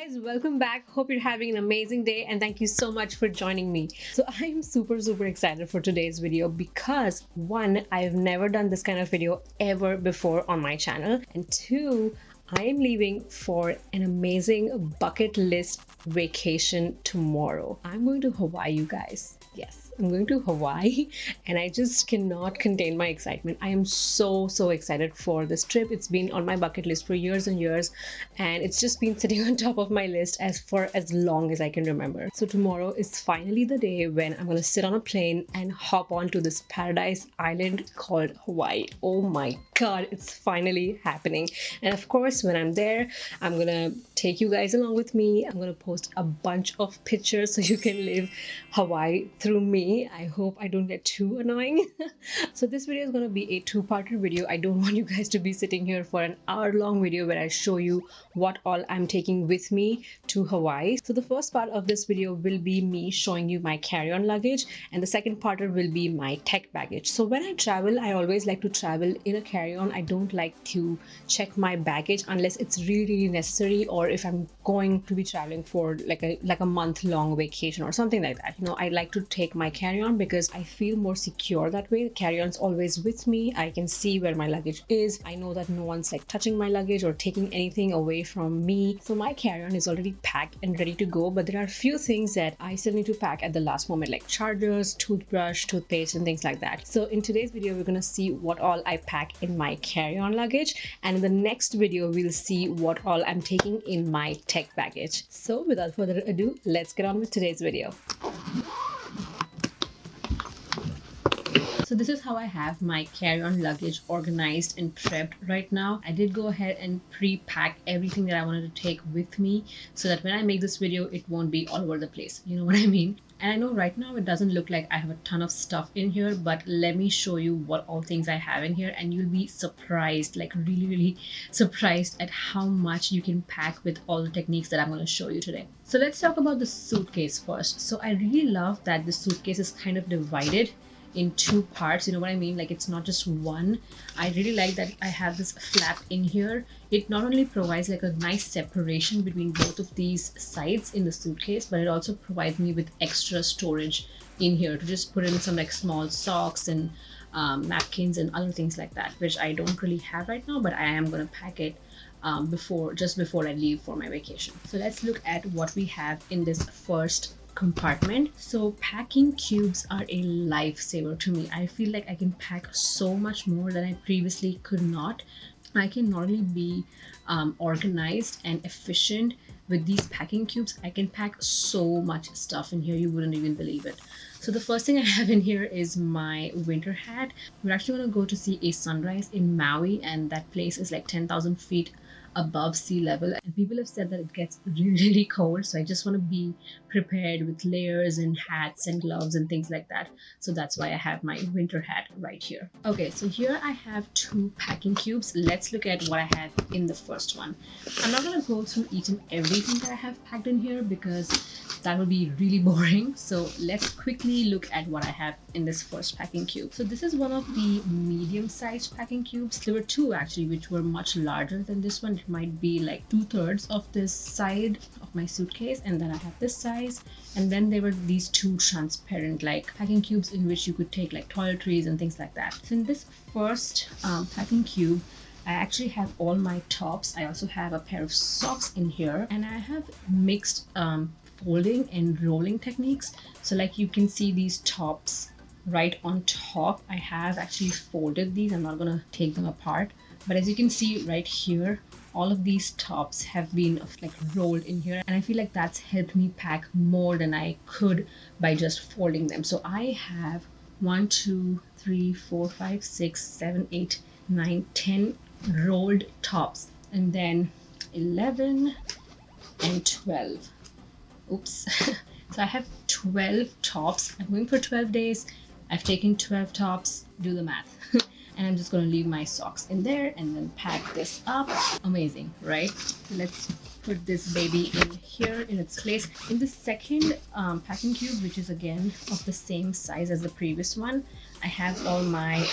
Guys, welcome back. Hope you're having an amazing day and thank you so much for joining me. So I am super excited for today's video because one, I've never done this kind of video ever before on my channel, and two, I am leaving for an amazing bucket list vacation tomorrow. I'm going to Hawaii, you guys. Yes, I'm going to Hawaii and I just cannot contain my excitement. I am so excited for this trip. It's been on my bucket list for years and years, and it's just been sitting on top of my list for as long as I can remember. So tomorrow is finally the day when I'm gonna sit on a plane and hop onto this paradise island called Hawaii. Oh my god, it's finally happening. And of course, when I'm there, I'm gonna take you guys along with me. I'm gonna post a bunch of pictures so you can live Hawaii through me. I hope I don't get too annoying. So this video is going to be a two-parter video. I don't want you guys to be sitting here for an hour-long video where I show you what all I'm taking with me to Hawaii. So the first part of this video will be me showing you my carry-on luggage, and the second parter will be my tech baggage. So when I travel, I always like to travel in a carry-on. I don't like to check my baggage unless it's really necessary, or if I'm going to be traveling for like a month-long vacation or something like that. You know, I like to take my carry-on because I feel more secure that way. The carry-on's always with me. I can see where my luggage is. I know that no one's like touching my luggage or taking anything away from me. So my carry-on is already packed and ready to go, but there are a few things that I still need to pack at the last moment, like chargers, toothbrush, toothpaste, and things like that. So in today's video, we're gonna see what all I pack in my carry-on luggage, and in the next video, we'll see what all I'm taking in my tech baggage. So without further ado, let's get on with today's video. So this is how I have my carry-on luggage organized and prepped right now. I did go ahead and pre-pack everything that I wanted to take with me so that when I make this video, it won't be all over the place. You know what I mean? And I know right now it doesn't look like I have a ton of stuff in here, but let me show you what all things I have in here and you'll be surprised, like really surprised at how much you can pack with all the techniques that I'm going to show you today. So let's talk about the suitcase first. So I really love that the suitcase is kind of divided in two parts. You know what I mean? Like it's not just one. I really like that I have this flap in here. It not only provides like a nice separation between both of these sides in the suitcase, but it also provides me with extra storage in here to just put in some like small socks and napkins and other things like that, which I don't really have right now, but I am going to pack it just before I leave for my vacation. So let's look at what we have in this first compartment. So packing cubes are a lifesaver to me. I feel like I can pack so much more than I previously could not. I can not only be organized and efficient with these packing cubes, I can pack so much stuff in here you wouldn't even believe it. So the first thing I have in here is my winter hat. We're actually going to go to see a sunrise in Maui, and that place is like 10,000 feet above sea level, and people have said that it gets really cold, so I just want to be prepared with layers and hats and gloves and things like that. So that's why I have my winter hat right here. Okay, so here I have two packing cubes. Let's look at what I have in the first one. I'm not going to go through each and everything that I have packed in here because that would be really boring. So let's quickly look at what I have in this first packing cube. So this is one of the medium-sized packing cubes. There were two actually which were much larger than this one. It might be like 2/3 of this side of my suitcase, and then I have this size, and then there were these two transparent like packing cubes in which you could take like toiletries and things like that. So in this first packing cube, I actually have all my tops. I also have a pair of socks in here, and I have mixed folding and rolling techniques. So like you can see these tops right on top. I have actually folded these. I'm not gonna take them apart, but as you can see right here, all of these tops have been like rolled in here, and I feel like that's helped me pack more than I could by just folding them. So I have 1, 2, 3, 4, 5, 6, 7, 8, 9, 10 rolled tops, and then 11 and 12. Oops. So I have 12 tops. I'm going for 12 days. I've taken 12 tops. Do the math. And I'm just going to leave my socks in there and then pack this up. Amazing, right? So let's put this baby in here in its place. In the second packing cube, which is again of the same size as the previous one, I have all my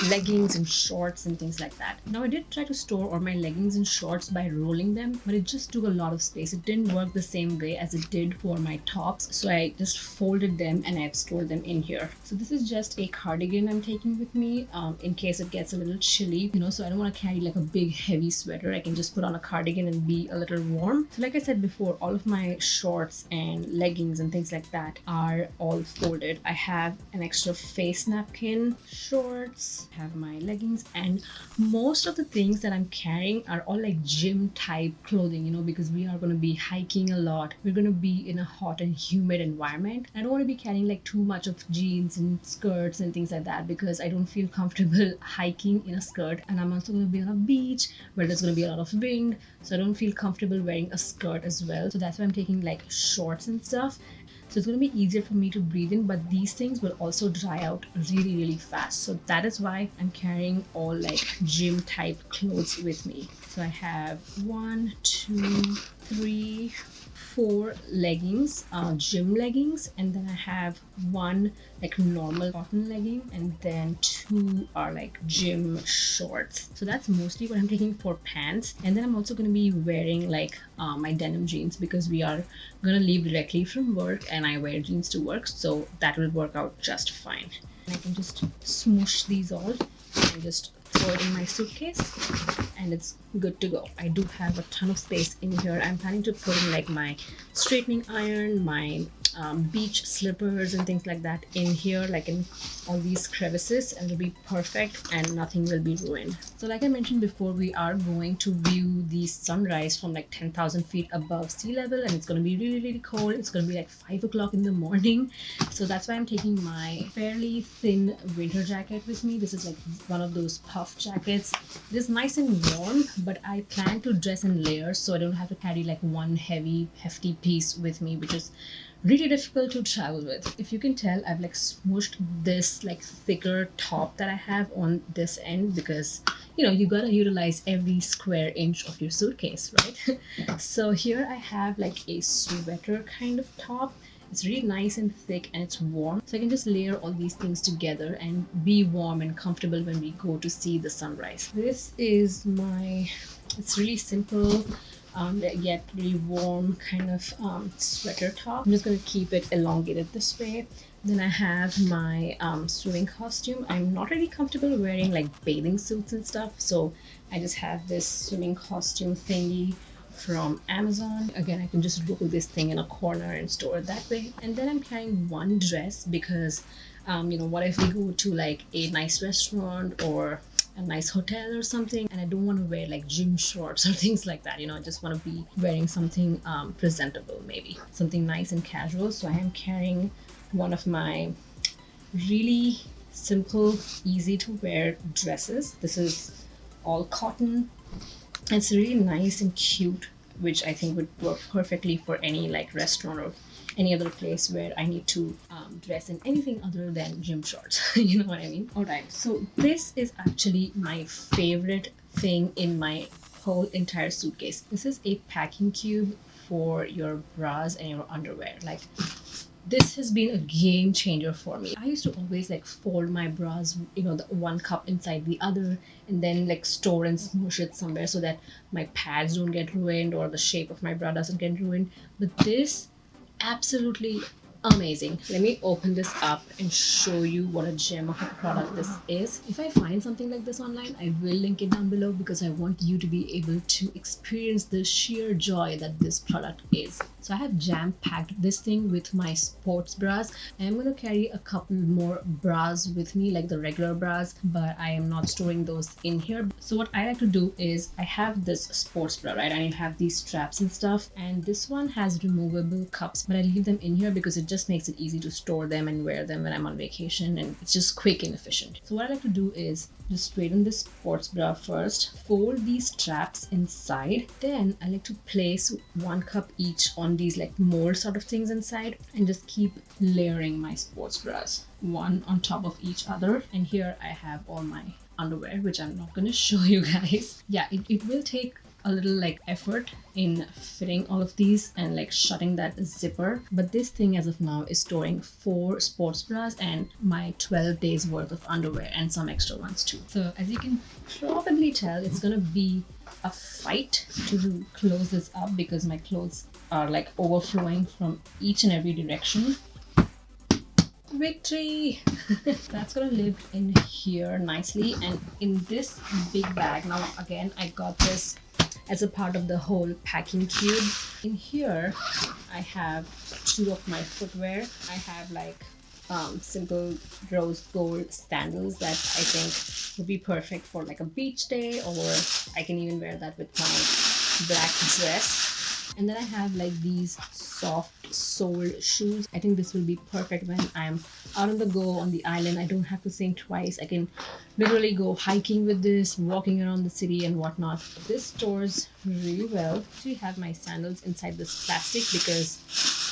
leggings and shorts and things like that. Now I did try to store all my leggings and shorts by rolling them, but it just took a lot of space. It didn't work the same way as it did for my tops, so I just folded them and I've stored them in here. So this is just a cardigan I'm taking with me in case it gets a little chilly, you know, so I don't want to carry like a big heavy sweater. I can just put on a cardigan and be a little warm. So like I said before, all of my shorts and leggings and things like that are all folded. I have an extra face napkin, shorts, I have my leggings, and most of the things that I'm carrying are all like gym type clothing, you know, because we are going to be hiking a lot. We're going to be in a hot and humid environment. I don't want to be carrying like too much of jeans and skirts and things like that because I don't feel comfortable hiking in a skirt, and I'm also going to be on a beach where there's going to be a lot of wind, so I don't feel comfortable wearing a skirt as well. So that's why I'm taking like shorts and stuff. So it's going to be easier for me to breathe in, but these things will also dry out really, really fast. So that is why I'm carrying all like gym type clothes with me. So I have 1, 2, 3, 4 leggings, gym leggings, and then I have one like normal cotton legging, and then 2 are like gym shorts. So that's mostly what I'm taking for pants. And then I'm also going to be wearing like my denim jeans because we are going to leave directly from work and I wear jeans to work, so that will work out just fine. And I can just smoosh these all and just throw it in my suitcase and it's good to go. I do have a ton of space in here. I'm planning to put in like my straightening iron, my beach slippers and things like that in here, like in all these crevices, and it'll be perfect and nothing will be ruined. So like I mentioned before, we are going to view the sunrise from like 10,000 feet above sea level, and it's going to be really, really cold. It's going to be like 5 o'clock in the morning. So that's why I'm taking my fairly thin winter jacket with me. This is like one of those puff jackets. It is nice and warm, but I plan to dress in layers so I don't have to carry like one heavy, hefty piece with me, which is really difficult to travel with. If you can tell, I've like smooshed this like thicker top that I have on this end because, you know, you gotta utilize every square inch of your suitcase, right? So here I have like a sweater kind of top. It's really nice and thick and it's warm, so I can just layer all these things together and be warm and comfortable when we go to see the sunrise. This is my, it's really simple yet really warm kind of sweater top. I'm just going to keep it elongated this way. Then I have my swimming costume. I'm not really comfortable wearing like bathing suits and stuff, so I just have this swimming costume thingy from Amazon. Again, I can just roll this thing in a corner and store it that way. And then I'm carrying one dress because you know, what if we go to like a nice restaurant or a nice hotel or something, and I don't want to wear like gym shorts or things like that, you know, I just want to be wearing something presentable, maybe something nice and casual. So I am carrying one of my really simple, easy to wear dresses. This is all cotton. It's really nice and cute, which I think would work perfectly for any like restaurant or any other place where I need to dress in anything other than gym shorts. You know what I mean? Alright, so this is actually my favorite thing in my whole entire suitcase. This is a packing cube for your bras and your underwear. Like, this has been a game changer for me. I used to always like fold my bras, you know, the one cup inside the other, and then like store and smush it somewhere so that my pads don't get ruined or the shape of my bra doesn't get ruined. But this, absolutely amazing. Let me open this up and show you what a gem of a product this is. If I find something like this online, I will link it down below because I want you to be able to experience the sheer joy that this product is. So I have jam-packed this thing with my sports bras. I am going to carry a couple more bras with me, like the regular bras, but I am not storing those in here. So what I like to do is I have this sports bra, right? And you have these straps and stuff, and this one has removable cups, but I leave them in here because it just makes it easy to store them and wear them when I'm on vacation, and it's just quick and efficient. So what I like to do is just straighten this sports bra first, fold these straps inside, then I like to place one cup each on these like mold sort of things inside, and just keep layering my sports bras one on top of each other. And here I have all my underwear, which I'm not going to show you guys. Yeah, it will take a little like effort in fitting all of these and like shutting that zipper. But this thing as of now is storing 4 sports bras and my 12 days worth of underwear and some extra ones too. So as you can probably tell, it's gonna be a fight to close this up because my clothes are like overflowing from each and every direction. Victory! That's gonna live in here nicely, and in this big bag. Now again, I got this as a part of the whole packing cube. In here I have 2 of my footwear. I have like simple rose gold sandals that I think would be perfect for like a beach day, or I can even wear that with my black dress. And then I have like these soft sole shoes. I think this will be perfect when I'm out on the go on the island. I don't have to think twice. I can literally go hiking with this, walking around the city and whatnot. This stores really well. I actually have my sandals inside this plastic because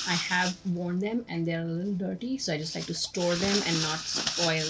I have worn them and they're a little dirty, so I just like to store them and not spoil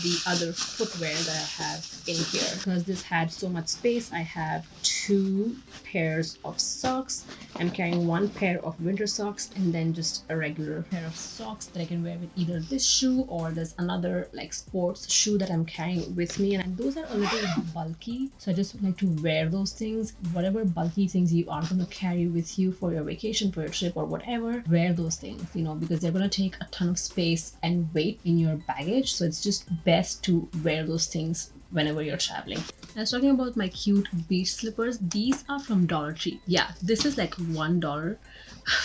the other footwear that I have in here. Because this had so much space, I have 2 pairs of socks. I'm carrying 1 pair of winter socks and then just a regular pair of socks that I can wear with either this shoe or there's another like sports shoe that I'm carrying with me, and those are a little bulky, so I just like to wear those things. Whatever bulky things you are going to carry with you for your vacation, for your trip or whatever, wear those things, you know, because they're going to take a ton of space and weight in your baggage, so it's just best to wear those things whenever you're traveling. I was talking about my cute beach slippers. These are from Dollar Tree. Yeah, this is like $1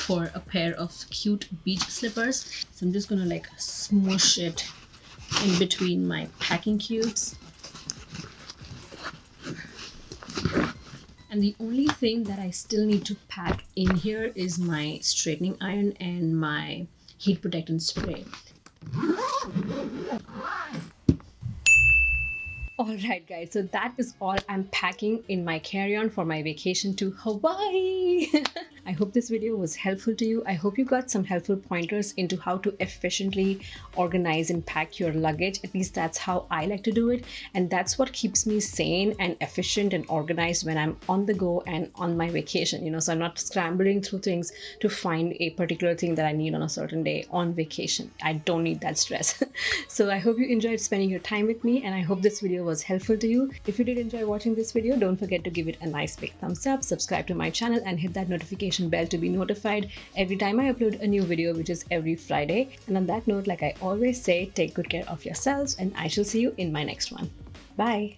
for a pair of cute beach slippers. So I'm just gonna like smush it in between my packing cubes. And the only thing that I still need to pack in here is my straightening iron and my heat protectant spray. Alright guys, so that is all I'm packing in my carry-on for my vacation to Hawaii. I hope this video was helpful to you. I hope you got some helpful pointers into how to efficiently organize and pack your luggage. At least that's how I like to do it. And that's what keeps me sane and efficient and organized when I'm on the go and on my vacation, you know, so I'm not scrambling through things to find a particular thing that I need on a certain day on vacation. I don't need that stress. So I hope you enjoyed spending your time with me, and I hope this video was helpful to you. If you did enjoy watching this video, don't forget to give it a nice big thumbs up, subscribe to my channel and hit that notification bell to be notified every time I upload a new video, which is every Friday. And on that note, like I always say, take good care of yourselves and I shall see you in my next one. Bye.